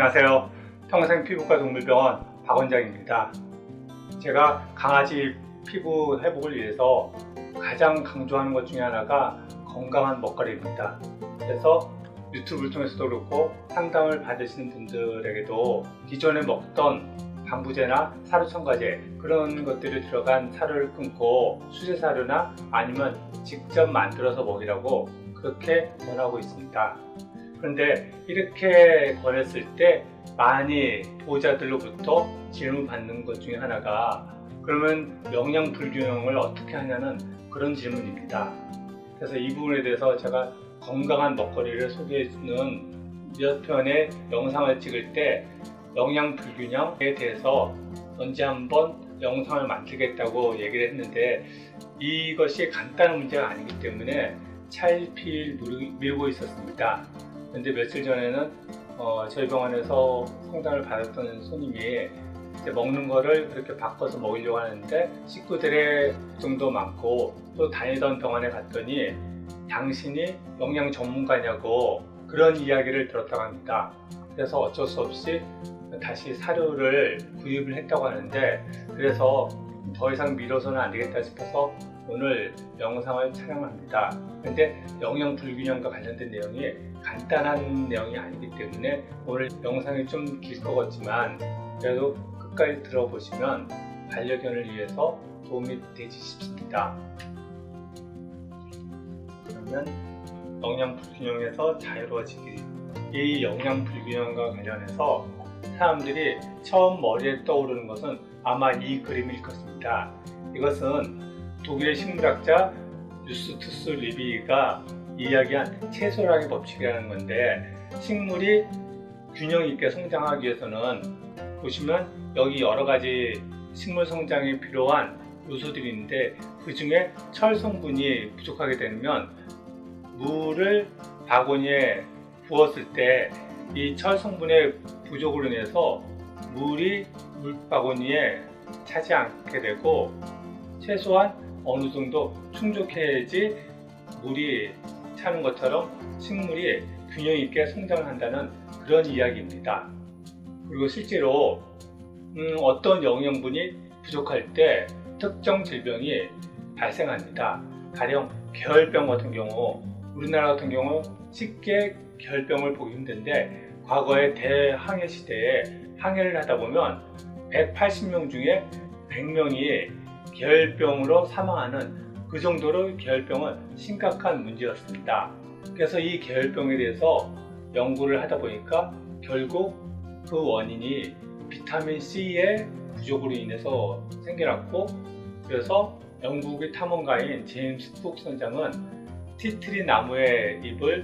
안녕하세요. 평생피부과 동물병원 박원장입니다. 제가 강아지 피부 회복을 위해서 가장 강조하는 것 중에 하나가 건강한 먹거리입니다. 그래서 유튜브를 통해서도 그렇고 상담을 받으시는 분들에게도 기존에 먹던 방부제나 사료 첨가제 그런 것들이 들어간 사료를 끊고 수제 사료나 아니면 직접 만들어서 먹이라고 그렇게 권하고 있습니다. 그런데 이렇게 권했을 때 많이 보호자들로부터 질문받는 것 중에 하나가 그러면 영양 불균형을 어떻게 하냐는 그런 질문입니다. 그래서 이 부분에 대해서 제가 건강한 먹거리를 소개해주는 몇 편의 영상을 찍을 때 영양 불균형에 대해서 언제 한번 영상을 만들겠다고 얘기를 했는데 이것이 간단한 문제가 아니기 때문에 차일피일 미루고 있었습니다. 그런데 며칠 전에는 저희 병원에서 상담을 받았던 손님이 이제 먹는 거를 그렇게 바꿔서 먹이려고 하는데 식구들의 걱정도 많고 또 다니던 병원에 갔더니 당신이 영양 전문가냐고 그런 이야기를 들었다고 합니다. 그래서 어쩔 수 없이 다시 사료를 구입을 했다고 하는데 그래서 더 이상 미뤄서는 안 되겠다 싶어서 오늘 영상을 촬영합니다. 그런데 영양 불균형과 관련된 내용이 간단한 내용이 아니기 때문에 오늘 영상이 좀 길 것 같지만 그래도 끝까지 들어보시면 반려견을 위해서 도움이 되지 싶습니다. 그러면 영양 불균형에서 자유로워지기. 이 영양 불균형과 관련해서 사람들이 처음 머리에 떠오르는 것은 아마 이 그림일 것입니다. 이것은 독일의 식물학자 유스투스 리비가 이야기한 채소락의 법칙이라는 건데 식물이 균형 있게 성장하기 위해서는 보시면 여기 여러 가지 식물 성장에 필요한 요소들이 있는데 그 중에 철 성분이 부족하게 되면 물을 바구니에 부었을 때 이 철 성분의 부족으로 인해서 물이 물바구니에 차지 않게 되고 최소한 어느 정도 충족해야지 물이 차는 것처럼 식물이 균형 있게 성장을 한다는 그런 이야기입니다. 그리고 실제로 어떤 영양분이 부족할 때 특정 질병이 발생합니다. 가령 계열병 같은 경우 우리나라 같은 경우 쉽게 계열병을 보기 힘든데 과거에 대항해 시대에 항해를 하다 보면 180명 중에 100명이 계열병으로 사망하는 그 정도로 계열병은 심각한 문제였습니다. 그래서 이 계열병에 대해서 연구를 하다 보니까 결국 그 원인이 비타민C의 부족으로 인해서 생겨났고 그래서 영국의 탐험가인 제임스 쿡 선장은 티트리 나무의 잎을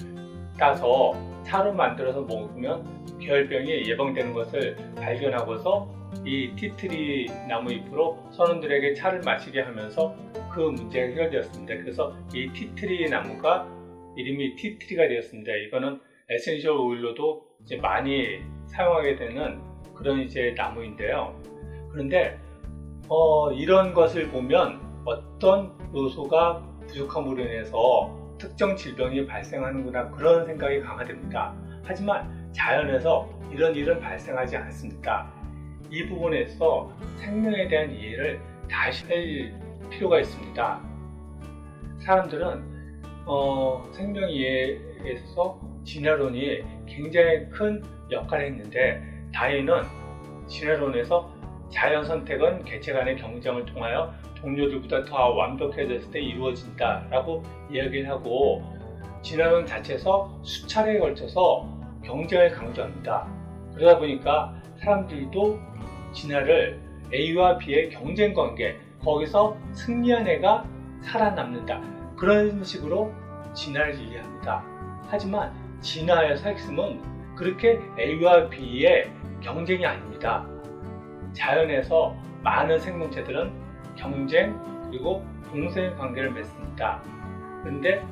따서 차로 만들어서 먹으면 계열병이 예방되는 것을 발견하고서 이 티트리 나무 잎으로 선원들에게 차를 마시게 하면서 그 문제가 해결되었습니다. 그래서 이 티트리 나무가 이름이 티트리가 되었습니다. 이거는 에센셜 오일로도 이제 많이 사용하게 되는 그런 이제 나무인데요. 그런데 이런 것을 보면 어떤 요소가 부족함으로 인해서 특정 질병이 발생하는구나 그런 생각이 강화됩니다. 하지만 자연에서 이런 일은 발생하지 않습니다. 이 부분에서 생명에 대한 이해를 다시 할 필요가 있습니다. 사람들은 생명 이해에 있어서 진화론이 굉장히 큰 역할을 했는데 다윈은 진화론에서 자연 선택은 개체 간의 경쟁을 통하여 동료들보다 더 완벽해졌을 때 이루어진다 라고 이야기를 하고 진화론 자체에서 수차례에 걸쳐서 경쟁을 강조합니다. 그러다 보니까 사람들도 진화를 A와 B의 경쟁 관계 거기서 승리한 애가 살아남는다 그런 식으로 진화를 이해합니다. 하지만 진화의 핵심은 그렇게 A와 B의 경쟁이 아닙니다. 자연에서 많은 생명체들은 경쟁 그리고 공생 관계를 맺습니다. 그런데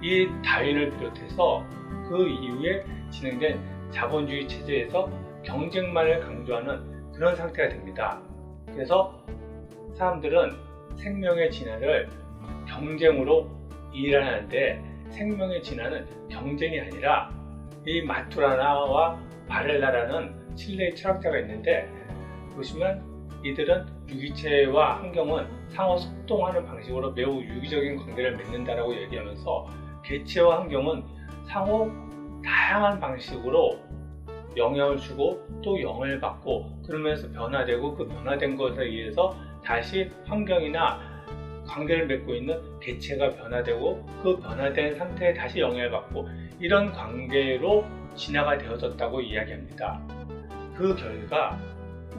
이 다윈을 비롯해서 그 이후에 진행된 자본주의 체제에서 경쟁만을 강조하는 그런 상태가 됩니다. 그래서 사람들은 생명의 진화를 경쟁으로 이해를 하는데 생명의 진화는 경쟁이 아니라 이 마투라나와 바렐라라는 칠레의 철학자가 있는데, 보시면 이들은 유기체와 환경은 상호 소통하는 방식으로 매우 유기적인 관계를 맺는다라고 얘기하면서, 개체와 환경은 상호 다양한 방식으로 영향을 주고 또 영향을 받고, 그러면서 변화되고, 그 변화된 것에 의해서 다시 환경이나 관계를 맺고 있는 개체가 변화되고, 그 변화된 상태에 다시 영향을 받고, 이런 관계로 진화가 되어졌다고 이야기합니다. 그 결과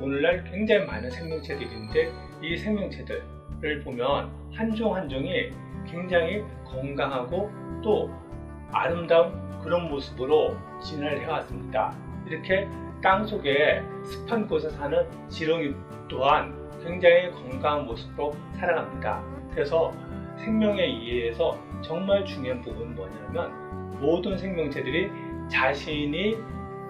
오늘날 굉장히 많은 생명체들인데, 이 생명체들을 보면 한 종 한 종이 굉장히 건강하고 또 아름다운 그런 모습으로 진화를 해왔습니다. 이렇게 땅속에 습한 곳에 사는 지렁이 또한 굉장히 건강한 모습으로 살아갑니다. 그래서 생명의 이해에서 정말 중요한 부분은 뭐냐면, 모든 생명체들이 자신이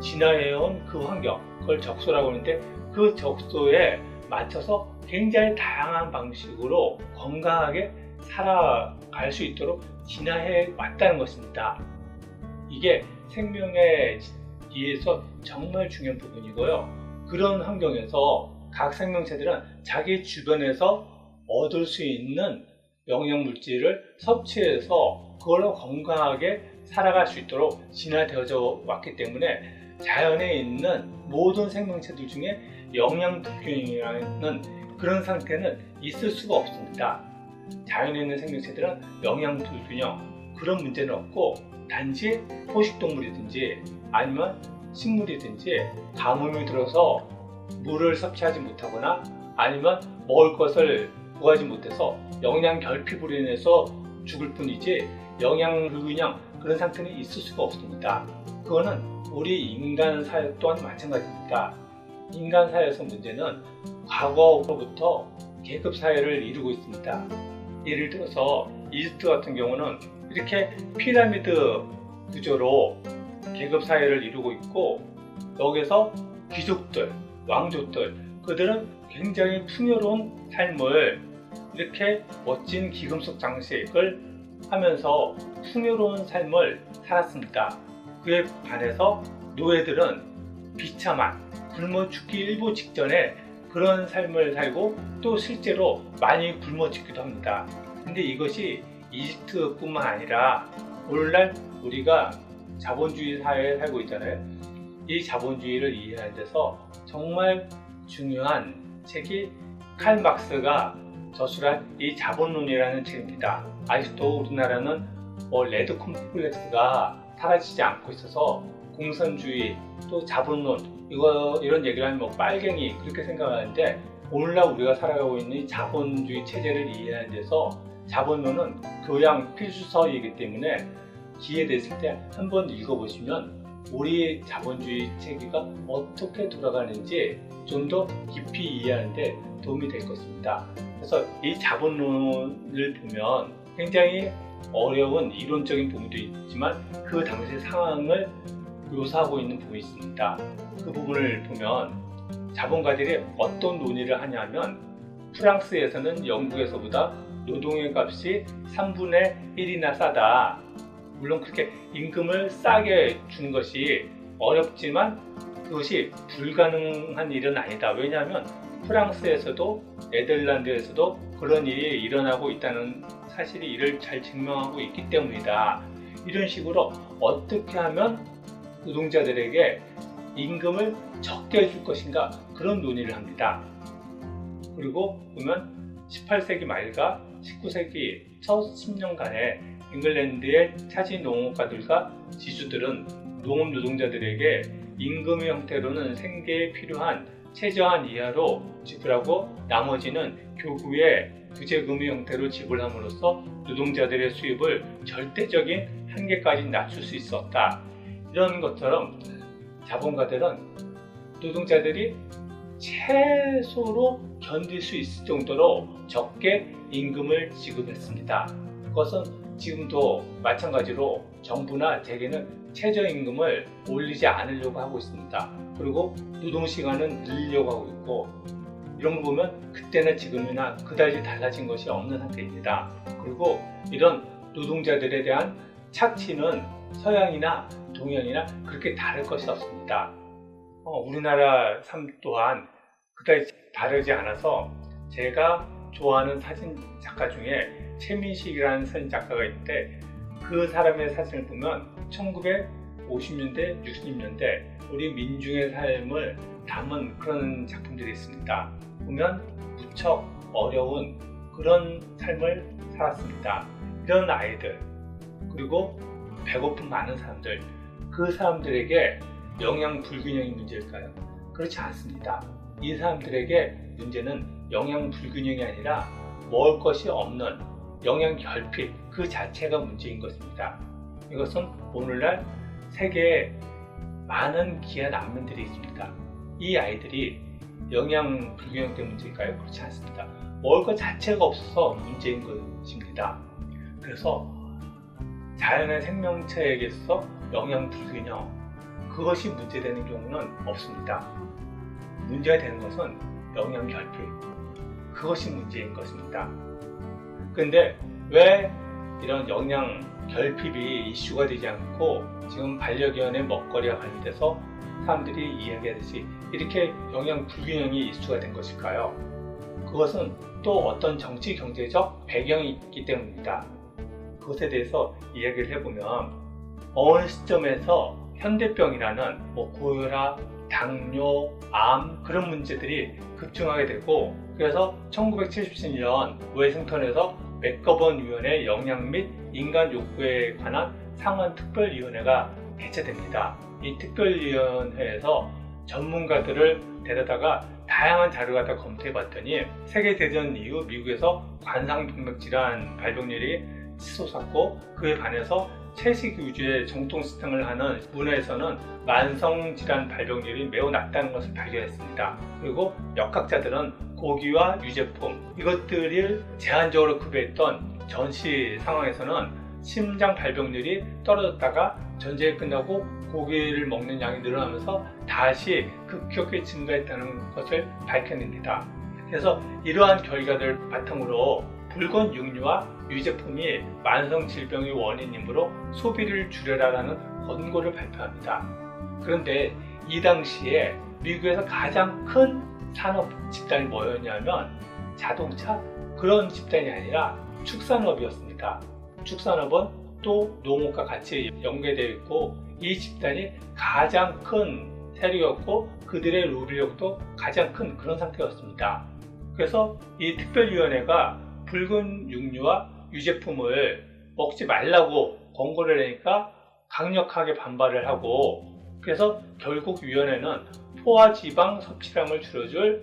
진화해온 그 환경, 그걸 적소라고 하는데, 그 적소에 맞춰서 굉장히 다양한 방식으로 건강하게 살아갈 수 있도록 진화해 왔다는 것입니다. 이게 생명에 의해서 정말 중요한 부분이고요. 그런 환경에서 각 생명체들은 자기 주변에서 얻을 수 있는 영양물질을 섭취해서 그걸로 건강하게 살아갈 수 있도록 진화되어져 왔기 때문에, 자연에 있는 모든 생명체들 중에 영양 불균형이라는 그런 상태는 있을 수가 없습니다. 자연에 있는 생명체들은 영양 불균형, 그런 문제는 없고, 단지 포식동물이든지 아니면 식물이든지 가뭄이 들어서 물을 섭취하지 못하거나 아니면 먹을 것을 구하지 못해서 영양 결핍으로 인해서 죽을 뿐이지, 영양 불균형 그런 상태는 있을 수가 없습니다. 그거는 우리 인간 사회 또한 마찬가지입니다. 인간 사회에서 문제는 과거로부터 계급 사회를 이루고 있습니다. 예를 들어서 이집트 같은 경우는 이렇게 피라미드 구조로 계급 사회를 이루고 있고, 여기서 귀족들, 왕족들, 그들은 굉장히 풍요로운 삶을, 이렇게 멋진 기금속 장식을 하면서 풍요로운 삶을 살았습니다. 그에 반해서 노예들은 비참한, 굶어 죽기 일보 직전에 그런 삶을 살고, 또 실제로 많이 굶어 죽기도 합니다. 근데 이것이 이집트뿐만 아니라 오늘날 우리가 자본주의 사회에 살고 있잖아요. 이 자본주의를 이해하는 데서 정말 중요한 책이 칼 막스가 저술한 이 자본론이라는 책입니다. 아직도 우리나라는 레드 콤플렉스가 사라지지 않고 있어서 공산주의, 또 자본론, 이런 얘기를 하면 빨갱이 그렇게 생각하는데, 오늘날 우리가 살아가고 있는 이 자본주의 체제를 이해하는 데서 자본론은 교양 필수서이기 때문에 기회 됐을 때 한번 읽어보시면 우리의 자본주의 체계가 어떻게 돌아가는지 좀 더 깊이 이해하는 데 도움이 될 것입니다. 그래서 이 자본론을 보면 굉장히 어려운 이론적인 부분도 있지만, 그 당시 상황을 묘사하고 있는 부분이 있습니다. 그 부분을 보면 자본가들이 어떤 논의를 하냐면, 프랑스에서는 영국에서보다 노동의 값이 3분의 1이나 싸다. 물론 그렇게 임금을 싸게 주는 것이 어렵지만 그것이 불가능한 일은 아니다. 왜냐하면 프랑스에서도 네덜란드에서도 그런 일이 일어나고 있다는 사실이 이를 잘 증명하고 있기 때문이다. 이런 식으로 어떻게 하면 노동자들에게 임금을 적게 해줄 것인가, 그런 논의를 합니다. 그리고 보면 18세기 말과 19세기 첫 10년간에 잉글랜드의 차지 농업가들과 지주들은 농업 노동자들에게 임금의 형태로는 생계에 필요한 최저한 이하로 지불하고, 나머지는 교구의 부재금의 형태로 지불함으로써 노동자들의 수입을 절대적인 한계까지 낮출 수 있었다. 이런 것처럼 자본가들은 노동자들이 최소로 견딜 수 있을 정도로 적게 임금을 지급했습니다. 그것은 지금도 마찬가지로 정부나 재계는 최저임금을 올리지 않으려고 하고 있습니다. 그리고 노동시간은 늘리려고 하고 있고, 이런 거 보면 그때나 지금이나 그다지 달라진 것이 없는 상태입니다. 그리고 이런 노동자들에 대한 착취는 서양이나 동양이나 그렇게 다를 것이 없습니다. 우리나라 삶 또한 그다지 다르지 않아서 제가 좋아하는 사진 작가 중에 최민식이라는 사진 작가가 있는데 그 사람의 사진을 보면 1950년대, 60년대 우리 민중의 삶을 담은 그런 작품들이 있습니다. 보면 무척 어려운 그런 삶을 살았습니다. 이런 아이들, 그리고 배고픈 많은 사람들, 그 사람들에게 영양 불균형이 문제일까요? 그렇지 않습니다. 이 사람들에게 문제는 영양 불균형이 아니라 먹을 것이 없는 영양 결핍 그 자체가 문제인 것입니다. 이것은 오늘날 세계에 많은 귀한 난민들이 있습니다. 이 아이들이 영양 불균형 때문에 문제일까요? 그렇지 않습니다. 먹을 것 자체가 없어서 문제인 것입니다. 그래서 자연의 생명체에게서 영양 불균형, 그것이 문제되는 경우는 없습니다. 문제가 되는 것은 영양 결핍, 그것이 문제인 것입니다. 그런데 왜 이런 영양 결핍이 이슈가 되지 않고 지금 반려견의 먹거리와 관련돼서 사람들이 이야기하듯이 이렇게 영양 불균형이 이슈가 된 것일까요? 그것은 또 어떤 정치 경제적 배경이 있기 때문입니다. 그것에 대해서 이야기를 해보면 어느 시점에서 현대병이라는 고혈압, 당뇨, 암 그런 문제들이 급증하게 되고, 그래서 1977년 워싱턴에서 맥거번위원회 영양 및 인간 욕구에 관한 상원특별위원회가 개최됩니다. 이 특별위원회에서 전문가들을 데려다가 다양한 자료를 갖다 검토해 봤더니 세계대전 이후 미국에서 관상동맥질환 발병률이 치솟았고, 그에 반해서 채식 위주의 정통 식단을 하는 문화에서는 만성질환 발병률이 매우 낮다는 것을 발견했습니다. 그리고 역학자들은 고기와 유제품 이것들을 제한적으로 급여했던 전시 상황에서는 심장 발병률이 떨어졌다가 전쟁이 끝나고 고기를 먹는 양이 늘어나면서 다시 급격히 증가했다는 것을 밝혀냅니다. 그래서 이러한 결과들 바탕으로 붉은 육류와 유제품이 만성 질병의 원인이므로 소비를 줄여라라는 권고를 발표합니다. 그런데 이 당시에 미국에서 가장 큰 산업 집단이 뭐였냐면 자동차 그런 집단이 아니라 축산업이었습니다. 축산업은 또 농업과 같이 연계되어 있고 이 집단이 가장 큰 세력이었고 그들의 로비력도 가장 큰 그런 상태였습니다. 그래서 이 특별위원회가 붉은 육류와 유제품을 먹지 말라고 권고를 하니까 강력하게 반발을 하고, 그래서 결국 위원회는 포화지방 섭취량을 줄여줄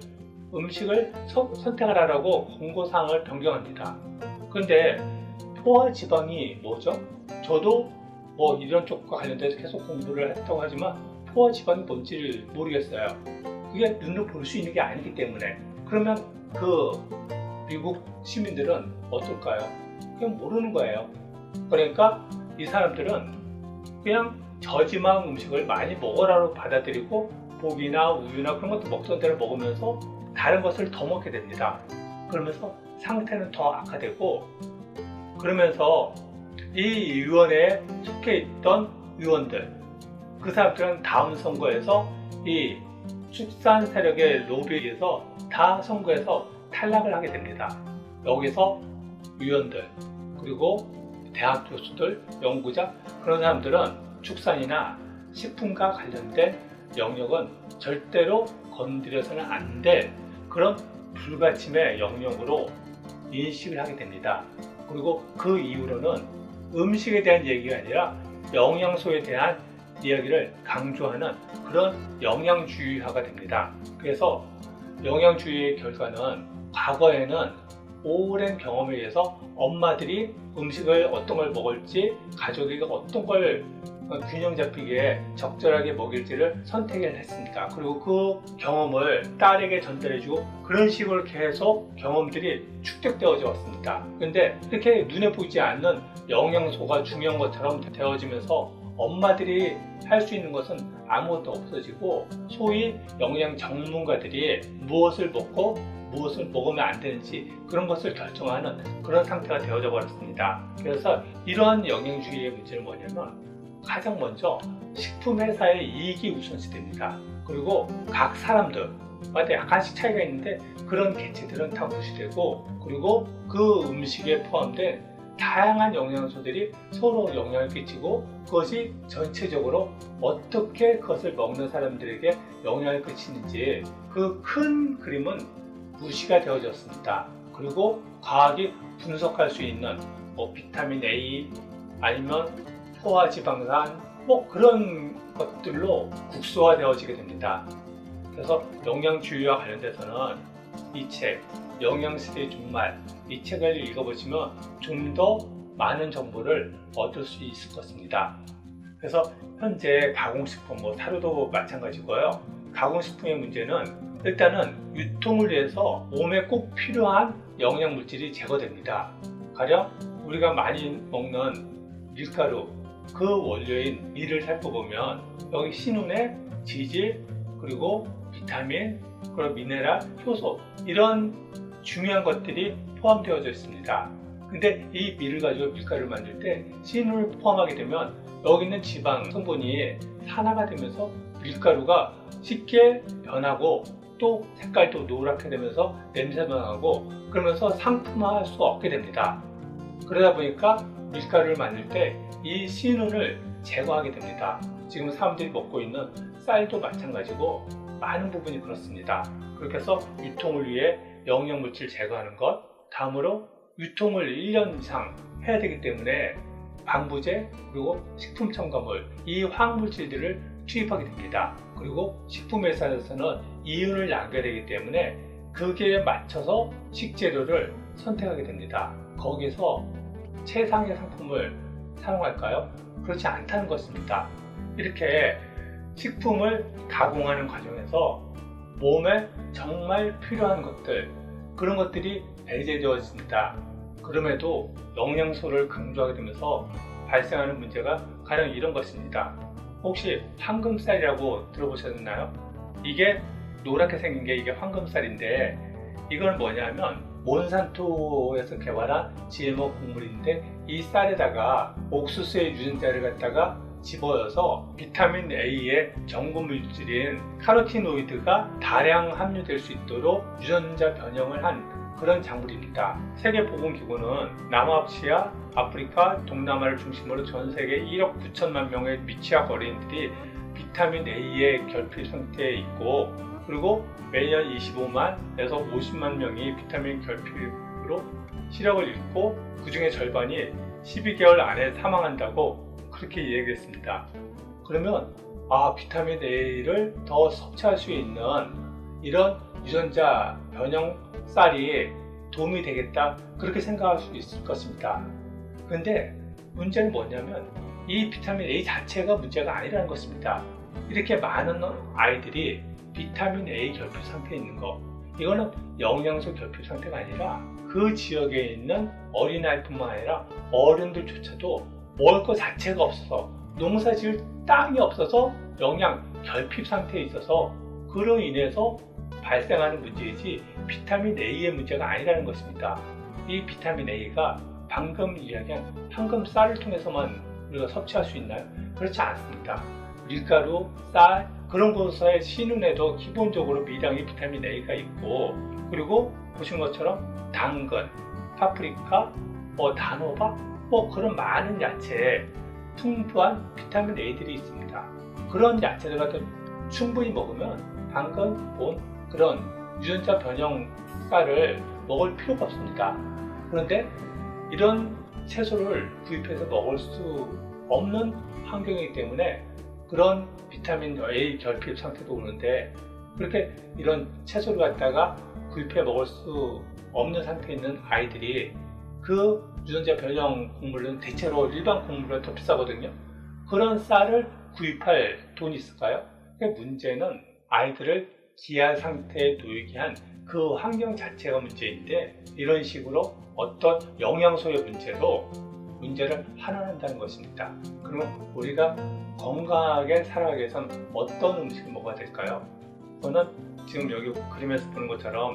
음식을 선택을 하라고 권고사항을 변경합니다. 그런데 포화지방이 뭐죠? 저도 이런 쪽과 관련돼서 계속 공부를 했다고 하지만 포화지방이 뭔지를 모르겠어요. 그게 눈으로 볼 수 있는 게 아니기 때문에. 그러면 그 미국 시민들은 어떨까요? 그냥 모르는 거예요. 그러니까 이 사람들은 그냥 저지방 음식을 많이 먹으라고 받아들이고 고기나 우유나 그런 것도 먹던 대로 먹으면서 다른 것을 더 먹게 됩니다. 그러면서 상태는 더 악화되고, 그러면서 이 위원회에 속해 있던 의원들, 그 사람들은 다음 선거에서 이 축산 세력의 로비에 의해서 다 선거에서 탈락을 하게 됩니다. 여기서 위원들, 그리고 대학 교수들, 연구자 그런 사람들은 축산이나 식품과 관련된 영역은 절대로 건드려서는 안 될 그런 불가침의 영역으로 인식을 하게 됩니다. 그리고 그 이후로는 음식에 대한 얘기가 아니라 영양소에 대한 이야기를 강조하는 그런 영양주의화가 됩니다. 그래서 영양주의의 결과는 과거에는 오랜 경험에 의해서 엄마들이 음식을 어떤 걸 먹을지, 가족에게 어떤 걸 균형 잡히게 적절하게 먹일지를 선택을 했습니다. 그리고 그 경험을 딸에게 전달해주고 그런 식으로 계속 경험들이 축적되어져 왔습니다. 그런데 이렇게 눈에 보이지 않는 영양소가 중요한 것처럼 되어지면서 엄마들이 할 수 있는 것은 아무것도 없어지고, 소위 영양 전문가들이 무엇을 먹고 무엇을 먹으면 안 되는지 그런 것을 결정하는 그런 상태가 되어져 버렸습니다. 그래서 이러한 영양주의의 문제는 뭐냐면 가장 먼저 식품회사의 이익이 우선시됩니다. 그리고 각 사람들마다 약간씩 차이가 있는데 그런 개체들은 다 무시되고, 그리고 그 음식에 포함된 다양한 영양소들이 서로 영향을 끼치고 그것이 전체적으로 어떻게 그것을 먹는 사람들에게 영향을 끼치는지 그 큰 그림은 무시가 되어졌습니다. 그리고 과학이 분석할 수 있는 비타민 A 아니면 포화지방산 그런 것들로 국소화되어지게 됩니다. 그래서 영양주의와 관련돼서는 이 책, 영양시대의 종말, 이 책을 읽어보시면 좀 더 많은 정보를 얻을 수 있을 것 같습니다. 그래서 현재 가공식품, 사료도 마찬가지고요. 가공식품의 문제는 일단은 유통을 위해서 몸에 꼭 필요한 영양물질이 제거됩니다. 가령 우리가 많이 먹는 밀가루, 그 원료인 밀을 살펴보면 여기 신운에 지질, 그리고 비타민, 그리고 미네랄, 효소 이런 중요한 것들이 포함되어져 있습니다. 근데 이 밀을 가지고 밀가루를 만들 때 신운을 포함하게 되면 여기 있는 지방 성분이 산화가 되면서 밀가루가 쉽게 변하고 또 색깔도 노랗게 되면서 냄새가 나고 그러면서 상품화할 수 없게 됩니다. 그러다 보니까 밀가루를 만들 때 이 신운을 제거하게 됩니다. 지금 사람들이 먹고 있는 쌀도 마찬가지고 많은 부분이 그렇습니다. 그렇게 해서 유통을 위해 영양물질 제거하는 것, 다음으로 유통을 1년 이상 해야 되기 때문에 방부제 그리고 식품 첨가물, 이 화학물질들을 투입하게 됩니다. 그리고 식품회사에서는 이윤을 남겨야 되기 때문에 거기에 맞춰서 식재료를 선택하게 됩니다. 거기서 최상의 상품을 사용할까요? 그렇지 않다는 것입니다. 이렇게 식품을 가공하는 과정에서 몸에 정말 필요한 것들, 그런 것들이 배제되어집니다. 그럼에도 영양소를 강조하게 되면서 발생하는 문제가 가령 이런 것입니다. 혹시 황금쌀이라고 들어보셨나요? 이게 노랗게 생긴 게 이게 황금쌀인데, 이건 뭐냐면 몬산토에서 개발한 GMO 곡물인데 이 쌀에다가 옥수수의 유전자를 갖다가 집어여서 비타민 A의 전분물질인 카로티노이드가 다량 함유될 수 있도록 유전자 변형을 한 그런 작물입니다. 세계보건기구는 남아시아, 아프리카, 동남아를 중심으로 전 세계 1억 9천만 명의 미취학 어린이들이 비타민 A의 결핍 상태에 있고, 그리고 매년 25만에서 50만 명이 비타민 결핍으로 시력을 잃고 그 중에 절반이 12개월 안에 사망한다고 그렇게 이야기했습니다. 그러면 비타민 A를 더 섭취할 수 있는 이런 유전자 변형 쌀이 도움이 되겠다, 그렇게 생각할 수 있을 것입니다. 그런데 문제는 뭐냐면 이 비타민 A 자체가 문제가 아니라는 것입니다. 이렇게 많은 아이들이 비타민 A 결핍 상태에 있는 거, 이거는 영양소 결핍 상태가 아니라 그 지역에 있는 어린아이뿐만 아니라 어른들조차도 먹을 것 자체가 없어서, 농사 지을 땅이 없어서 영양 결핍 상태에 있어서 그로 인해서 발생하는 문제이지 비타민 A의 문제가 아니라는 것입니다. 이 비타민 A가 방금 이야기한 황금쌀을 통해서만 우리가 섭취할 수 있나요? 그렇지 않습니다. 밀가루, 쌀, 그런 곳의 신운에도 기본적으로 미량의 비타민 A가 있고, 그리고 보신 것처럼 당근, 파프리카, 단호박, 그런 많은 야채에 풍부한 비타민 A들이 있습니다. 그런 야채들 같은 충분히 먹으면 당근, 그런 유전자 변형 쌀을 먹을 필요가 없습니다. 그런데 이런 채소를 구입해서 먹을 수 없는 환경이기 때문에 그런 비타민 A 결핍 상태도 오는데, 그렇게 이런 채소를 갖다가 구입해 먹을 수 없는 상태에 있는 아이들이 그 유전자 변형 곡물은 대체로 일반 곡물보다 더 비싸거든요. 그런 쌀을 구입할 돈이 있을까요? 문제는 아이들을 기아 상태에 놓이게 한 그 환경 자체가 문제인데, 이런 식으로 어떤 영양소의 문제로 문제를 환원한다는 것입니다. 그럼 우리가 건강하게 살아가기 위해서는 어떤 음식을 먹어야 될까요? 저는 지금 여기 그림에서 보는 것처럼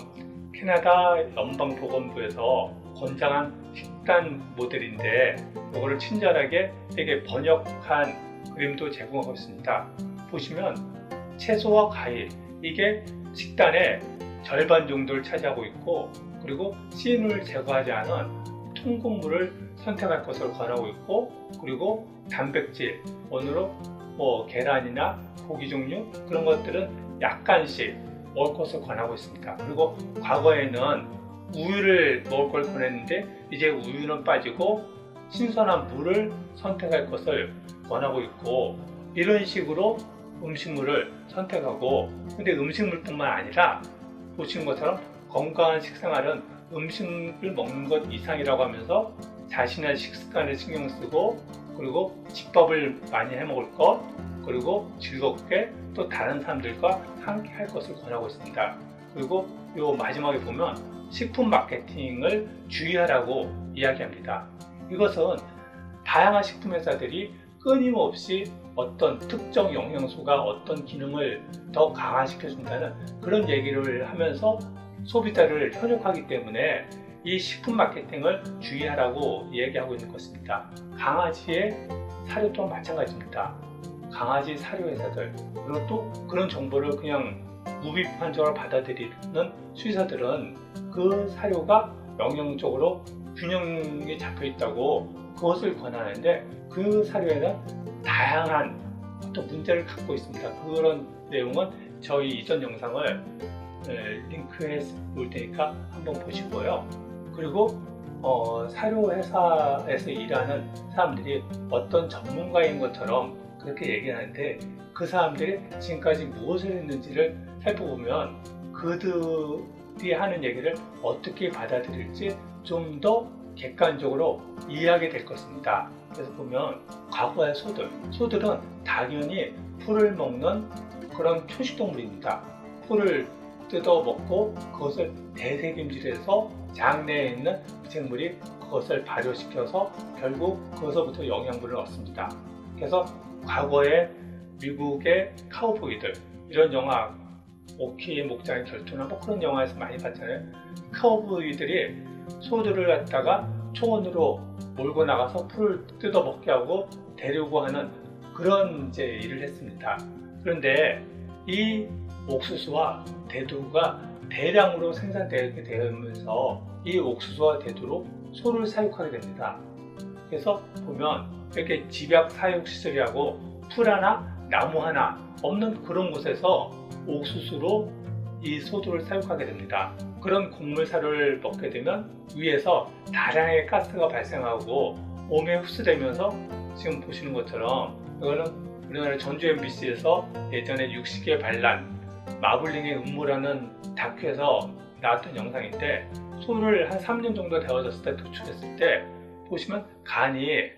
캐나다 연방보건부에서 권장한 식단 모델인데, 이거를 친절하게 되게 번역한 그림도 제공하고 있습니다. 보시면 채소와 과일, 이게 식단의 절반 정도를 차지하고 있고, 그리고 CN을 제거하지 않은 통곡물을 선택할 것을 권하고 있고, 그리고 단백질, 원으로 계란이나 고기 종류 그런 것들은 약간씩 먹을 것을 권하고 있습니다. 그리고 과거에는 우유를 먹을 걸 권했는데 이제 우유는 빠지고 신선한 물을 선택할 것을 권하고 있고, 이런 식으로 음식물을 선택하고, 근데 음식물뿐만 아니라 보시는 것처럼 건강한 식생활은 음식을 먹는 것 이상이라고 하면서 자신의 식습관을 신경 쓰고, 그리고 집밥을 많이 해 먹을 것, 그리고 즐겁게 또 다른 사람들과 함께 할 것을 권하고 있습니다. 그리고 요 마지막에 보면 식품 마케팅을 주의하라고 이야기합니다. 이것은 다양한 식품 회사들이 끊임없이 어떤 특정 영양소가 어떤 기능을 더 강화시켜 준다는 그런 얘기를 하면서 소비자를 현혹하기 때문에 이 식품 마케팅을 주의하라고 얘기하고 있는 것입니다. 강아지의 사료 또한 마찬가지입니다. 강아지 사료 회사들, 그리고 또 그런 정보를 그냥 무비판적으로 받아들이는 수의사들은 그 사료가 영양적으로 균형이 잡혀 있다고 그것을 권하는데, 그 사료에는 다양한 어떤 문제를 갖고 있습니다. 그런 내용은 저희 이전 영상을 링크해 놓을 테니까 한번 보시고요. 그리고 사료 회사에서 일하는 사람들이 어떤 전문가인 것처럼 그렇게 얘기하는데, 그 사람들이 지금까지 무엇을 했는지를 살펴보면 그들이 하는 얘기를 어떻게 받아들일지 좀 더 객관적으로 이해하게 될 것입니다. 그래서 보면 과거의 소들은 당연히 풀을 먹는 그런 초식동물입니다. 풀을 뜯어 먹고 그것을 대세김질해서 장내에 있는 미생물이 그것을 발효시켜서 결국 그것으로부터 영양분을 얻습니다. 그래서 과거에 미국의 카우보이들, 이런 영화 오키의 목장의 결투나 그런 영화에서 많이 봤잖아요. 카우보이들이 소들을 갖다가 초원으로 몰고 나가서 풀을 뜯어 먹게 하고 데리고 하는 그런 일을 했습니다. 그런데 이 옥수수와 대두가 대량으로 생산되게 되면서 이 옥수수와 대두로 소를 사육하게 됩니다. 그래서 보면 이렇게 집약 사육 시설이라고 풀 하나, 나무 하나 없는 그런 곳에서 옥수수로 이 소들을 사육하게 됩니다. 그런 곡물 사료를 먹게 되면 위에서 다량의 가스가 발생하고 몸에 흡수되면서 지금 보시는 것처럼, 이거는 우리나라 전주 MBC에서 예전에 육식의 반란, 마블링의 음모라는 다큐에서 나왔던 영상인데, 소를 한 3년 정도 데워졌을 때 도축했을 때 보시면 간이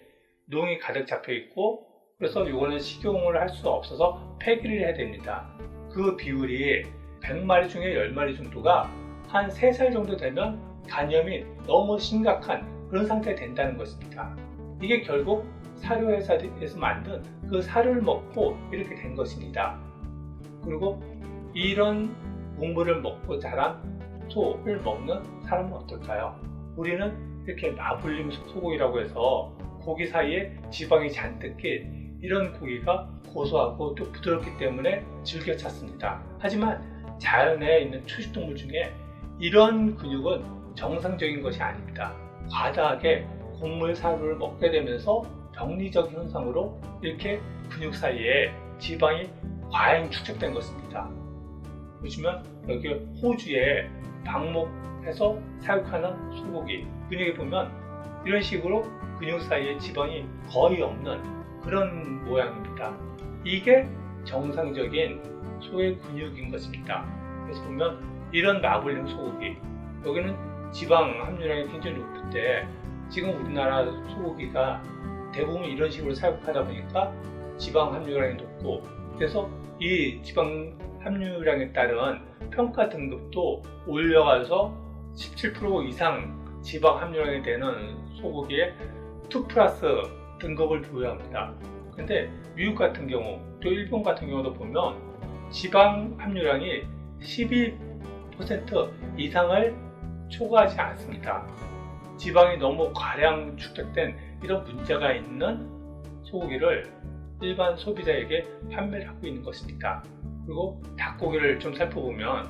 농이 가득 잡혀 있고, 그래서 이거는 식용을 할 수 없어서 폐기를 해야 됩니다. 그 비율이 100마리 중에 10마리 정도가 한 3살 정도 되면 간염이 너무 심각한 그런 상태가 된다는 것입니다. 이게 결국 사료회사에서 만든 그 사료를 먹고 이렇게 된 것입니다. 그리고 이런 곡물을 먹고 자란 소를 먹는 사람은 어떨까요? 우리는 이렇게 마블링 소고기라고 해서 고기 사이에 지방이 잔뜩 낀 이런 고기가 고소하고 또 부드럽기 때문에 즐겨 찾습니다. 하지만 자연에 있는 초식동물 중에 이런 근육은 정상적인 것이 아닙니다. 과다하게 곡물 사료를 먹게 되면서 병리적 현상으로 이렇게 근육 사이에 지방이 과잉 축적된 것입니다. 보시면 여기 호주에 방목해서 사육하는 소고기 근육에 보면 이런 식으로 근육 사이에 지방이 거의 없는 그런 모양입니다. 이게 정상적인 소의 근육인 것입니다. 그래서 보면 이런 마블링 소고기, 여기는 지방 함유량이 굉장히 높은데, 지금 우리나라 소고기가 대부분 이런 식으로 사육하다 보니까 지방 함유량이 높고, 그래서 이 지방 함유량에 따른 평가 등급도 올려가서 17% 이상 지방 함유량이 되는 소고기에 2+ 등급을 부여합니다. 근데 미국 같은 경우, 또 일본 같은 경우도 보면 지방 함유량이 12% 이상을 초과하지 않습니다. 지방이 너무 과량 축적된 이런 문제가 있는 소고기를 일반 소비자에게 판매를 하고 있는 것입니다. 그리고 닭고기를 좀 살펴보면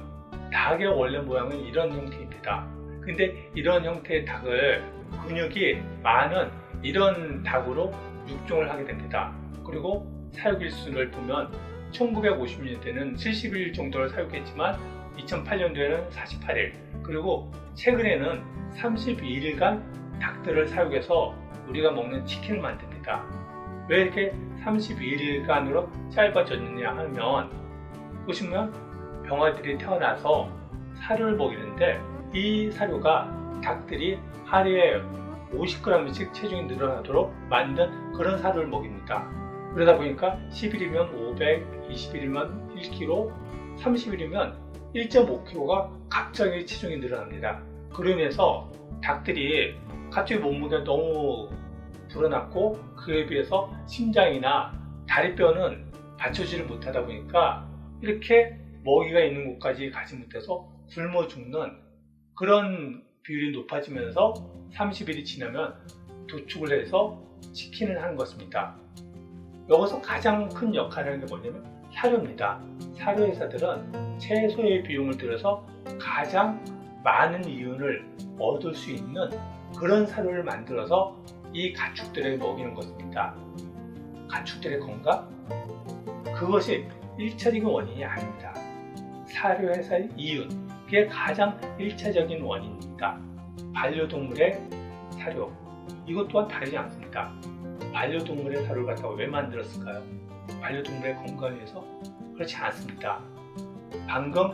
닭의 원래 모양은 이런 형태입니다. 근데 이런 형태의 닭을 근육이 많은 이런 닭으로 육종을 하게 됩니다. 그리고 사육일수를 보면 1950년대는 70일 정도를 사육했지만 2008년도에는 48일, 그리고 최근에는 32일간 닭들을 사육해서 우리가 먹는 치킨을 만듭니다. 왜 이렇게 32일간으로 짧아졌느냐 하면, 보시면 병아들이 태어나서 사료를 먹이는데 이 사료가 닭들이 하루에 50g씩 체중이 늘어나도록 만든 그런 사료를 먹입니다. 그러다 보니까 10일이면 500, 20일이면 1kg, 30일이면 1.5kg가 갑자기 체중이 늘어납니다. 그러면서 닭들이 갑자기 몸무게가 너무 불어났고, 그에 비해서 심장이나 다리뼈는 받쳐주지를 못하다 보니까 이렇게 먹이가 있는 곳까지 가지 못해서 굶어 죽는 그런 비율이 높아지면서 30일이 지나면 도축을 해서 치킨을 하는 것입니다. 여기서 가장 큰 역할을 하는 게 뭐냐면 사료입니다. 사료 회사들은 최소의 비용을 들여서 가장 많은 이윤을 얻을 수 있는 그런 사료를 만들어서 이 가축들에게 먹이는 것입니다. 가축들의 건강? 그것이 1차적인 원인이 아닙니다. 사료 회사의 이윤, 그게 가장 1차적인 원인입니다. 반려동물의 사료, 이것 또한 다르지 않습니다. 반려동물의 사료를 갖다가 왜 만들었을까요? 반려동물의 건강을 위해서? 그렇지 않습니다. 방금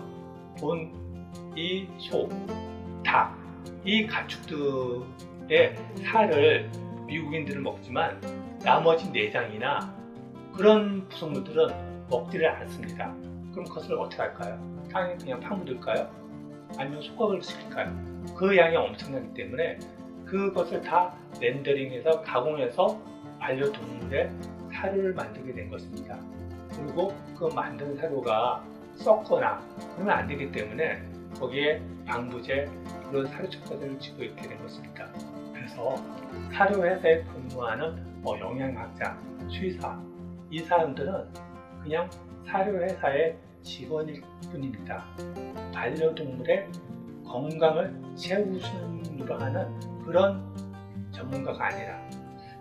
본 이 소, 닭, 이 가축들의 살을 미국인들은 먹지만 나머지 내장이나 그런 구성물들은 먹지를 않습니다. 그럼 그것을 어떻게 할까요? 땅에 그냥 파묻을까요? 아니면 소각을 시킬까요? 그 양이 엄청나기 때문에 그것을 다 렌더링해서 가공해서 반려동물의 사료를 만들게 된 것입니다. 그리고 그 만든 사료가 썩거나 그러면 안 되기 때문에 거기에 방부제, 그런 사료 첨가제를 집어넣게 된 것입니다. 그래서 사료 회사에 근무하는 영양학자, 수의사, 이 사람들은 그냥 사료 회사의 직원일 뿐입니다. 반려동물의 건강을 최우선으로 하는 그런 전문가가 아니라,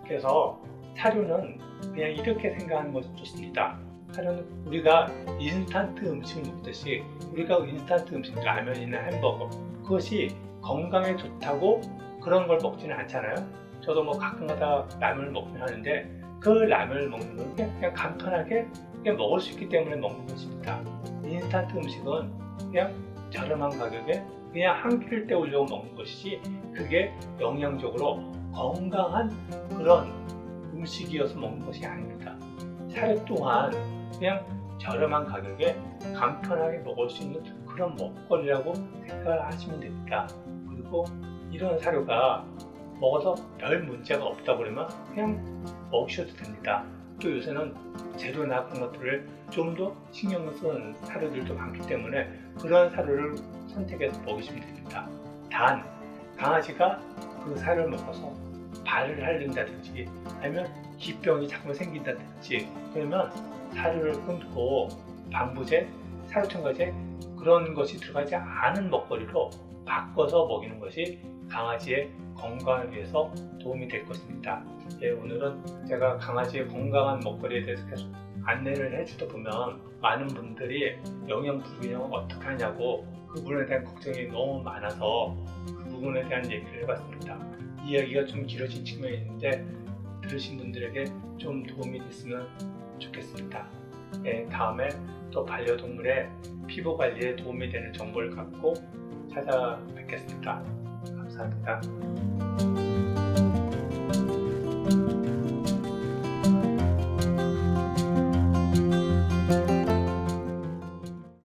그래서 사료는 그냥 이렇게 생각하는 것이 좋습니다. 사료는 우리가 인스턴트 음식을 먹듯이, 우리가 인스턴트 음식, 라면이나 햄버거, 그것이 건강에 좋다고 그런 걸 먹지는 않잖아요. 저도 뭐 가끔가다 라면을 먹긴 하는데 그 라면을 먹는 건 그냥 간편하게 그냥 먹을 수 있기 때문에 먹는 것입니다. 인스턴트 음식은 그냥 저렴한 가격에 그냥 한 끼를 때우려고 먹는 것이지, 그게 영양적으로 건강한 그런 음식이어서 먹는 것이 아닙니다. 사료 또한 그냥 저렴한 가격에 간편하게 먹을 수 있는 그런 먹거리라고 생각을 하시면 됩니다. 그리고 이런 사료가 먹어서 별 문제가 없다 그러면 그냥 먹으셔도 됩니다. 또 요새는 재료나 그런 것들을 좀 더 신경을 쓰는 사료들도 많기 때문에 그런 사료를 선택해서 먹이시면 됩니다. 단, 강아지가 그 사료를 먹어서 발을 핥는다든지 아니면 기병이 자꾸 생긴다든지, 그러면 사료를 끊고 방부제, 사료 첨가제, 그런 것이 들어가지 않은 먹거리로 바꿔서 먹이는 것이 강아지의 건강을 위해서 도움이 될 것입니다. 오늘은 제가 강아지의 건강한 먹거리에 대해서 계속 안내를 해주다 보면 많은 분들이 영양 불균형을 어떻게 하냐고 그 부분에 대한 걱정이 너무 많아서 그 부분에 대한 얘기를 해봤습니다. 이야기가 좀 길어진 측면이 있는데 들으신 분들에게 좀 도움이 됐으면 좋겠습니다. 다음에 또 반려동물의 피부 관리에 도움이 되는 정보를 갖고 찾아뵙겠습니다. 감사합니다.